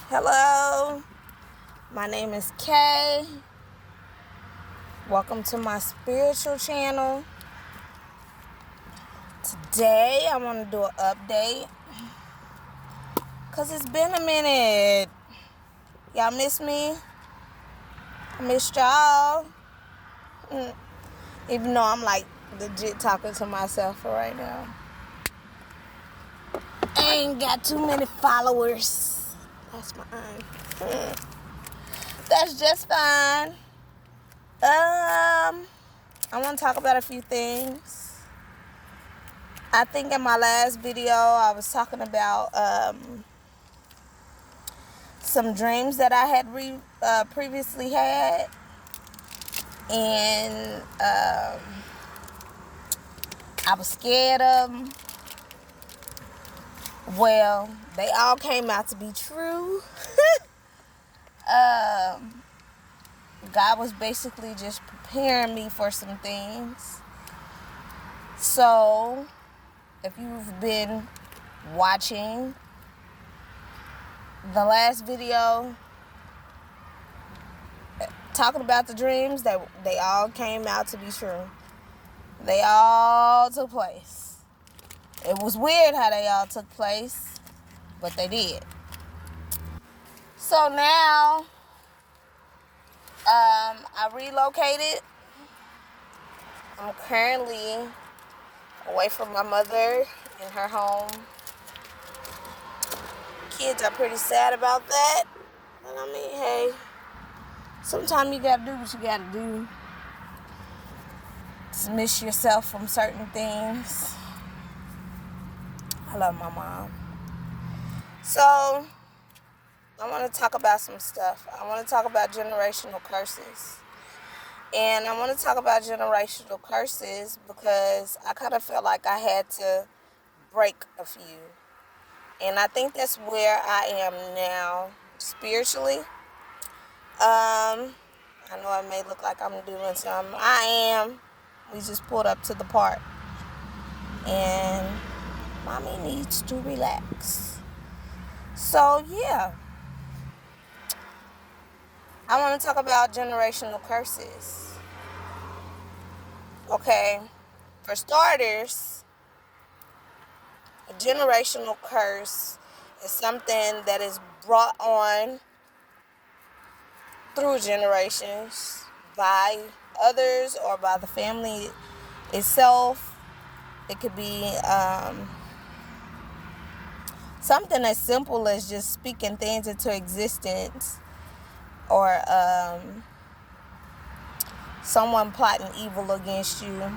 Hello, my name is Kay. Welcome to my spiritual channel. Today I want to do an update because it's been a minute. Y'all miss me? I missed y'all. Even though I'm like legit talking to myself for right now. I ain't got too many followers. That's fine. That's just fine. I want to talk about a few things. I think in my last video I was talking about some dreams that I had previously had, and I was scared of them. Well, they all came out to be true. God was basically just preparing me for some things. So, if you've been watching the last video talking about the dreams, that they all came out to be true. They all took place. It was weird how they all took place, but they did. So now, I relocated. I'm currently away from my mother in her home. Kids are pretty sad about that. But I mean, hey, sometimes you gotta do what you gotta do. Dismiss yourself from certain things. I love my mom. So, I want to talk about some stuff. I want to talk about generational curses. And I want to talk about generational curses because I kind of felt like I had to break a few. And I think that's where I am now spiritually. I know I may look like I'm doing something. I am. We just pulled up to the park. And mommy needs to relax. So, yeah. I want to talk about generational curses. Okay. For starters, a generational curse is something that is brought on through generations by others or by the family itself. It could be something as simple as just speaking things into existence, or someone plotting evil against you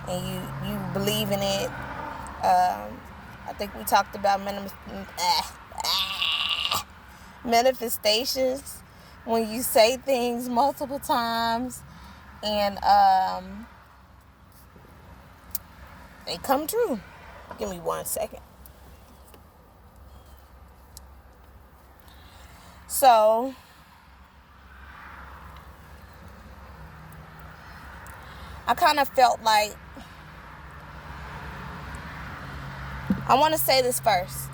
and you believe in it. I think we talked about manifestations, when you say things multiple times and they come true. Give me 1 second. So, I kind of felt like, I want to say this first.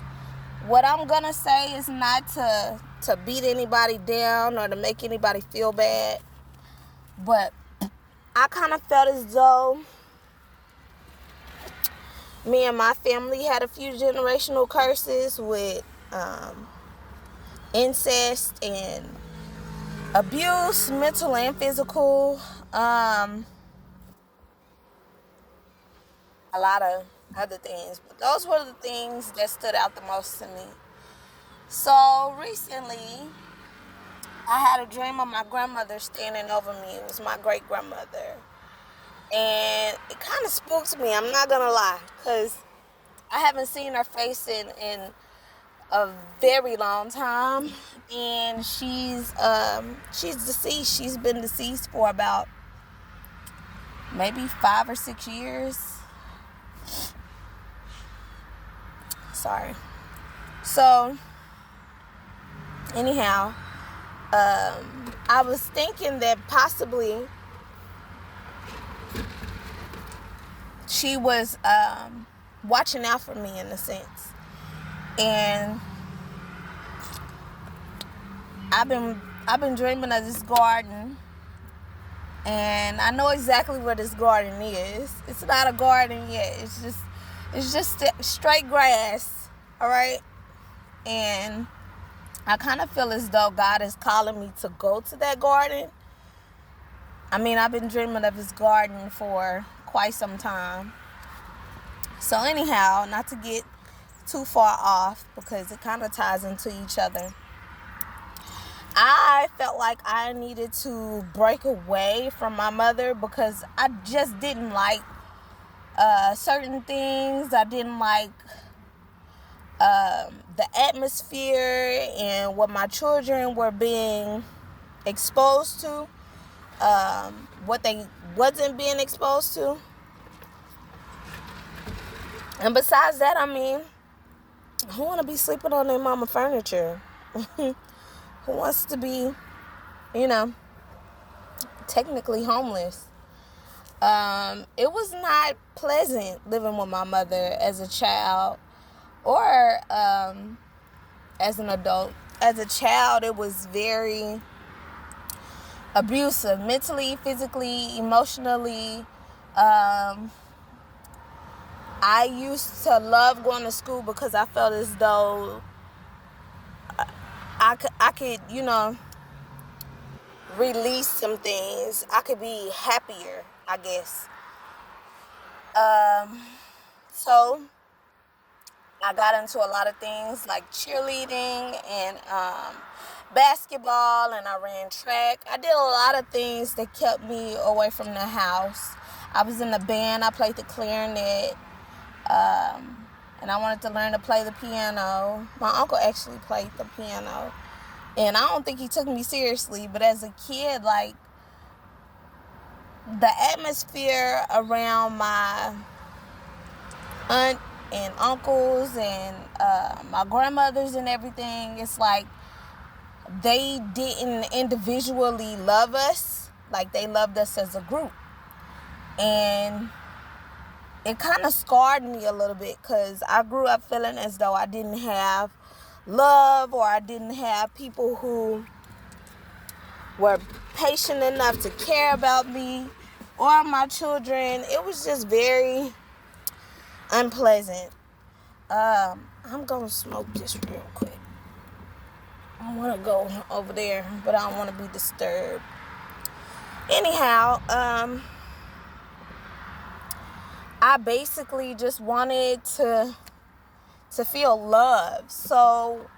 What I'm going to say is not to beat anybody down or to make anybody feel bad. But I kind of felt as though me and my family had a few generational curses with incest and abuse, mental and physical. A lot of other things, but those were the things that stood out the most to me. So recently, I had a dream of my grandmother standing over me. It was my great grandmother, and it kind of spooked me. I'm not gonna lie, because I haven't seen her face in a very long time, and she's deceased. She's been deceased for about maybe 5 or 6 years. Sorry. So, anyhow, I was thinking that possibly she was watching out for me in a sense. And I've been dreaming of this garden, and I know exactly where this garden is. It's not a garden yet. It's just straight grass. All right, and I kind of feel as though God is calling me to go to that garden. I mean, I've been dreaming of this garden for quite some time. So anyhow, not to get too far off because it kind of ties into each other. I felt like I needed to break away from my mother because I just didn't like certain things. I didn't like the atmosphere and what my children were being exposed to, what they wasn't being exposed to. And besides that, I mean, who want to be sleeping on their mama furniture? Who wants to be, technically homeless? It was not pleasant living with my mother as a child or as an adult. As a child, it was very abusive, mentally, physically, emotionally. I used to love going to school because I felt as though I could, release some things. I could be happier, I guess. So I got into a lot of things like cheerleading and basketball, and I ran track. I did a lot of things that kept me away from the house. I was in the band. I played the clarinet. And I wanted to learn to play the piano. My uncle actually played the piano. And I don't think he took me seriously. But as a kid, like, the atmosphere around my aunt and uncles and my grandmothers and everything, it's like they didn't individually love us. Like, they loved us as a group. And it kind of scarred me a little bit because I grew up feeling as though I didn't have love, or I didn't have people who were patient enough to care about me or my children. It was just very unpleasant. I'm going to smoke this real quick. I want to go over there, but I don't want to be disturbed. Anyhow, I basically just wanted to feel love. So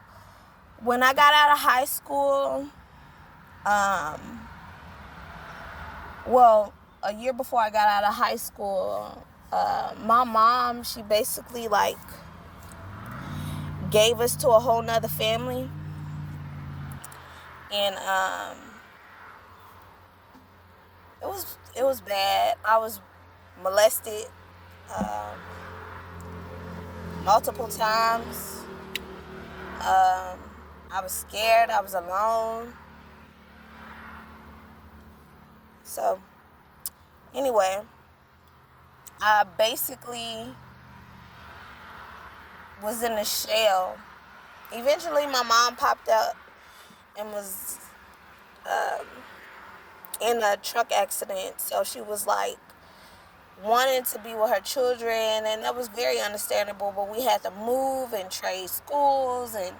when I got out of high school, a year before I got out of high school, my mom, she basically like gave us to a whole nother family. And it was bad. I was molested multiple times. I was scared. I was alone. So, anyway, I basically was in a shell. Eventually, my mom popped up and was in a truck accident. So she was like wanting to be with her children, and that was very understandable. But we had to move and trade schools and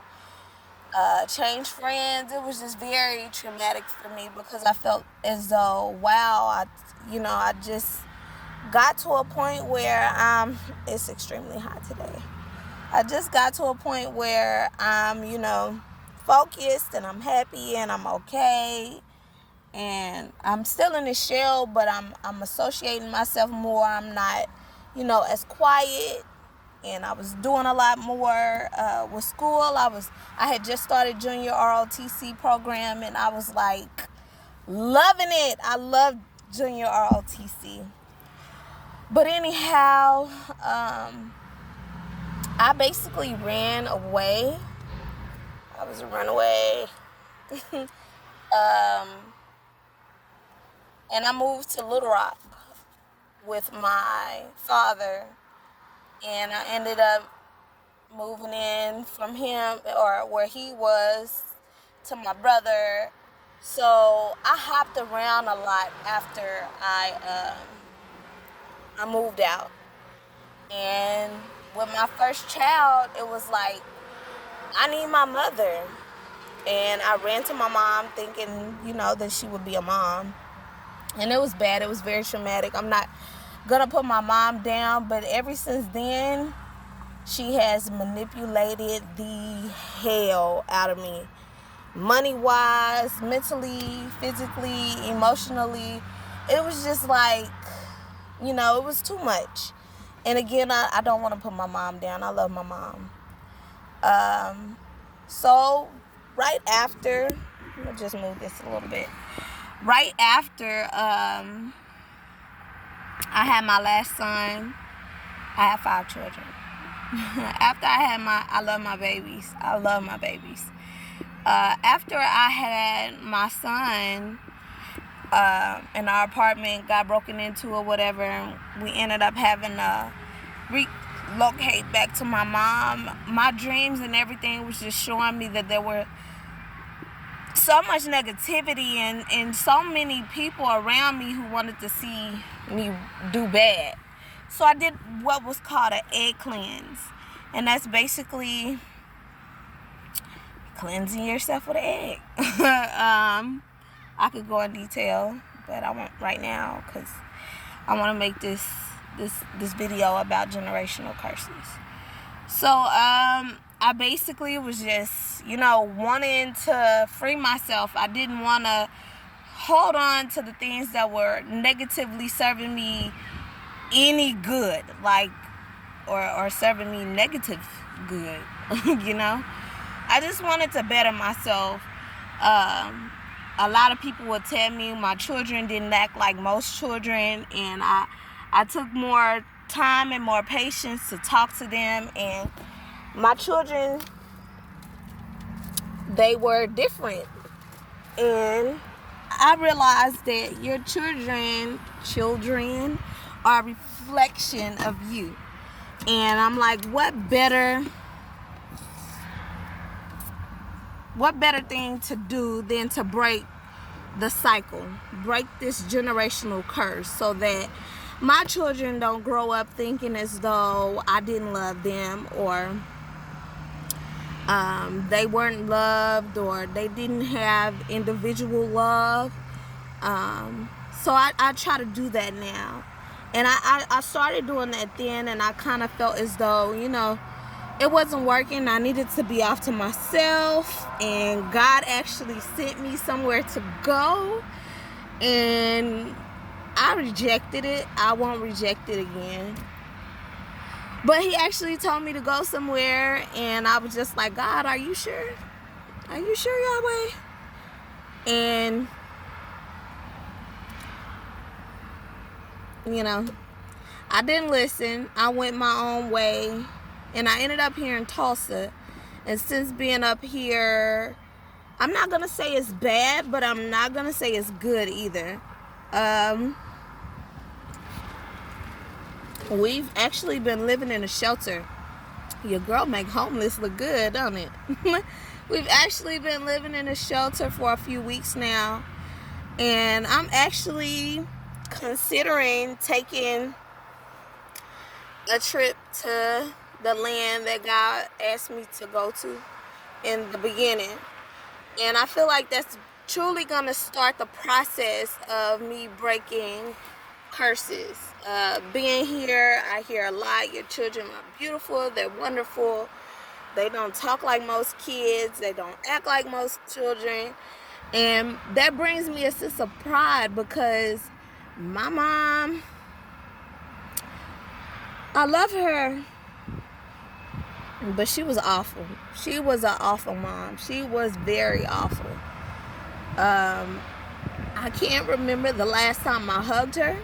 change friends. It was just very traumatic for me because I felt as though, wow, I just got to a point where it's extremely hot today. I just got to a point where I'm, focused and I'm happy and I'm okay. And I'm still in the shell, but I'm associating myself more. I'm not, as quiet. And I was doing a lot more with school. I had just started junior ROTC program, and I was like loving it. I loved junior ROTC. But anyhow, I basically ran away. I was a runaway. And I moved to Little Rock with my father. And I ended up moving in from him, or where he was, to my brother. So I hopped around a lot after I moved out. And with my first child, it was like, I need my mother. And I ran to my mom thinking, that she would be a mom. And it was bad. It was very traumatic. I'm not going to put my mom down, but ever since then, she has manipulated the hell out of me. Money-wise, mentally, physically, emotionally. It was just like, it was too much. And again, I don't want to put my mom down. I love my mom. So right after, let me just move this a little bit. Right after I had my last son, I have 5 children. After I had I love my babies. I love my babies. After I had my son, and our apartment got broken into or whatever, and we ended up having to relocate back to my mom. My dreams and everything was just showing me that there were so much negativity and so many people around me who wanted to see me do bad. So I did what was called an egg cleanse, and that's basically cleansing yourself with an egg. I could go in detail, but I won't right now because I want to make this video about generational curses. So I basically was just, wanting to free myself. I didn't want to hold on to the things that were negatively serving me any good, or serving me negative good, I just wanted to better myself. A lot of people would tell me my children didn't act like most children, and I took more time and more patience to talk to them, and my children, they were different. And I realized that your children are a reflection of you. And I'm like, what better thing to do than to break the cycle, break this generational curse, so that my children don't grow up thinking as though I didn't love them, or they weren't loved, or they didn't have individual love. So I try to do that now. And I started doing that then, and I kind of felt as though, it wasn't working. I needed to be off to myself, and God actually sent me somewhere to go, and I rejected it. I won't reject it again. But he actually told me to go somewhere, and I was just like, God, are you sure? Are you sure, Yahweh? And, I didn't listen. I went my own way, and I ended up here in Tulsa. And since being up here, I'm not going to say it's bad, but I'm not going to say it's good either. We've actually been living in a shelter. Your girl make homeless look good, don't it? We've actually been living in a shelter for a few weeks now. And I'm actually considering taking a trip to the land that God asked me to go to in the beginning. And I feel like that's truly going to start the process of me breaking curses. Being here, I hear a lot. Your children are beautiful. They're wonderful. They don't talk like most kids. They don't act like most children. And that brings me a sense of pride, because my mom, I love her, but she was awful. She was an awful mom. She was very awful. I can't remember the last time I hugged her.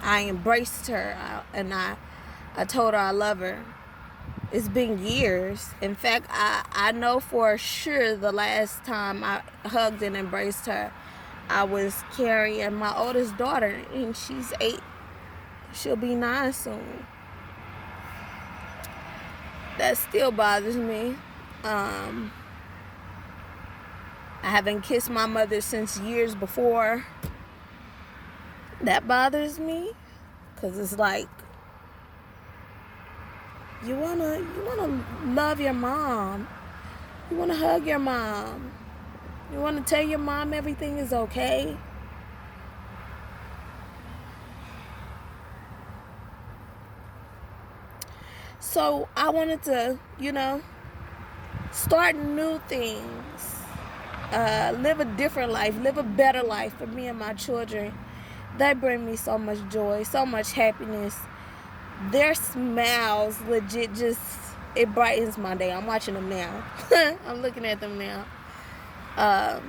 I embraced her, and I told her I love her. It's been years. In fact, I know for sure the last time I hugged and embraced her, I was carrying my oldest daughter, and she's 8. She'll be 9 soon. That still bothers me. I haven't kissed my mother since years before. That bothers me, because it's like, you wanna love your mom. You wanna hug your mom. You wanna tell your mom everything is okay. So I wanted to, start new things. Live a different life, live a better life for me and my children. They bring me so much joy, so much happiness. Their smiles legit it brightens my day. I'm watching them now. I'm looking at them now. I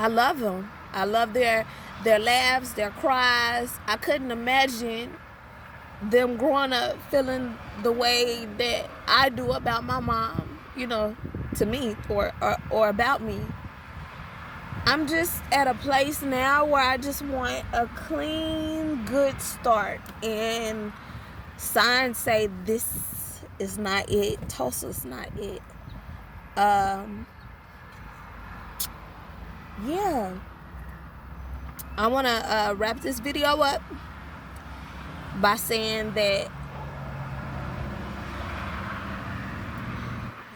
love them. I love their laughs, their cries. I couldn't imagine them growing up feeling the way that I do about my mom, to me or about me. I'm just at a place now where I just want a clean, good start. And signs say this is not it. Tulsa's not it. Yeah. I want to wrap this video up by saying that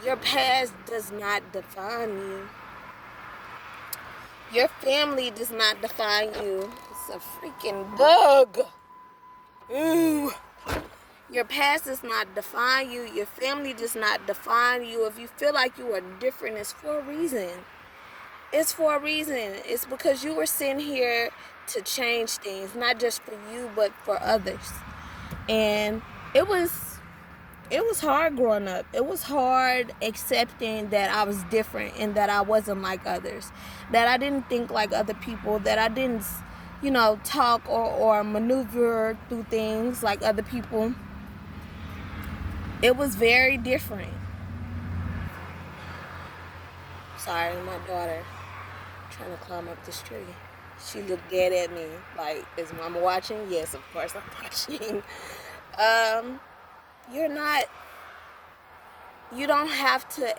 your past does not define you. Your family does not define you. It's a freaking bug. Ooh. Your past does not define you. Your family does not define you. If you feel like you are different, it's for a reason. It's for a reason. It's because you were sent here to change things, not just for you, but for others. And it was hard growing up. It was hard accepting that I was different and that I wasn't like others, that I didn't think like other people, that I didn't, talk or maneuver through things like other people. It was very different. Sorry, my daughter trying to climb up this tree. She looked dead at me like, is Mama watching? Yes, of course I'm watching. You don't have to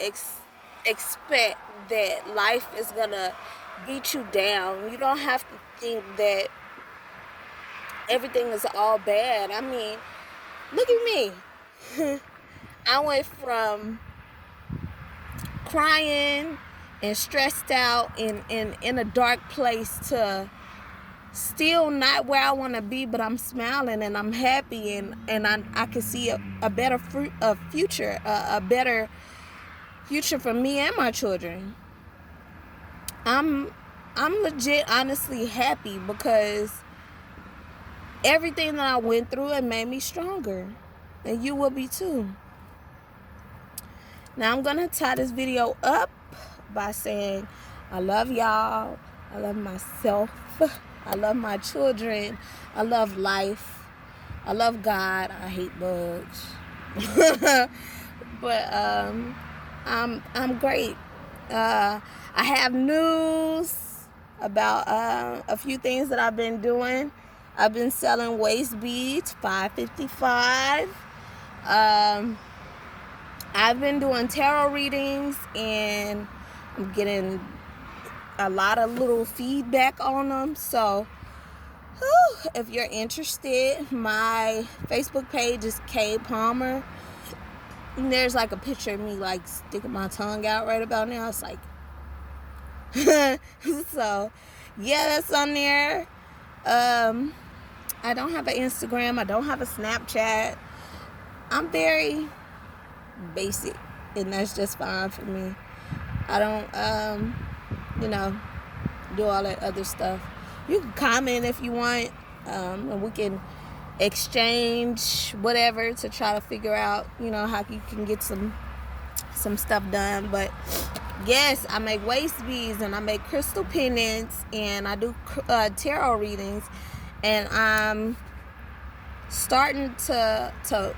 expect that life is gonna beat you down. You don't have to think that everything is all bad. I mean, look at me. I went from crying and stressed out in a dark place to still not where I want to be, but I'm smiling and I'm happy and I can see a better future, a better future for me and my children. I'm legit honestly happy because everything that I went through, it made me stronger, and you will be too. Now I'm gonna tie this video up by saying I love y'all, I love myself, I love my children, I love life, I love God, I hate bugs. But I'm great. I have news about a few things that I've been doing. I've been selling waist beads, $5.55. I've been doing tarot readings, and I'm getting a lot of little feedback on them. So, if you're interested, my Facebook page is Kay Palmer. And there's like a picture of me like sticking my tongue out right about now. It's like, so yeah, that's on there. I don't have an Instagram. I don't have a Snapchat. I'm very basic, and that's just fine for me. I don't do all that other stuff. You can comment if you want, and we can exchange whatever to try to figure out how you can get some stuff done. But yes, I make waist beads and I make crystal pendants and I do tarot readings, and I'm starting to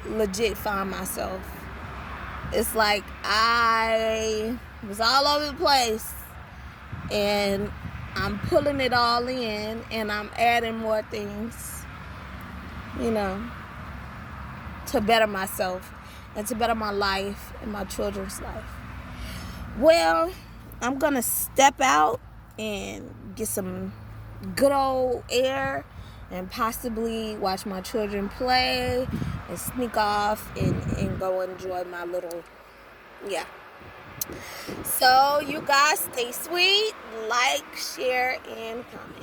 legit find myself. It's like I was all over the place, and I'm pulling it all in, and I'm adding more things, to better myself and to better my life and my children's life. Well, I'm going to step out and get some good old air and possibly watch my children play and sneak off and go enjoy my little, yeah. So you guys stay sweet, like, share, and comment.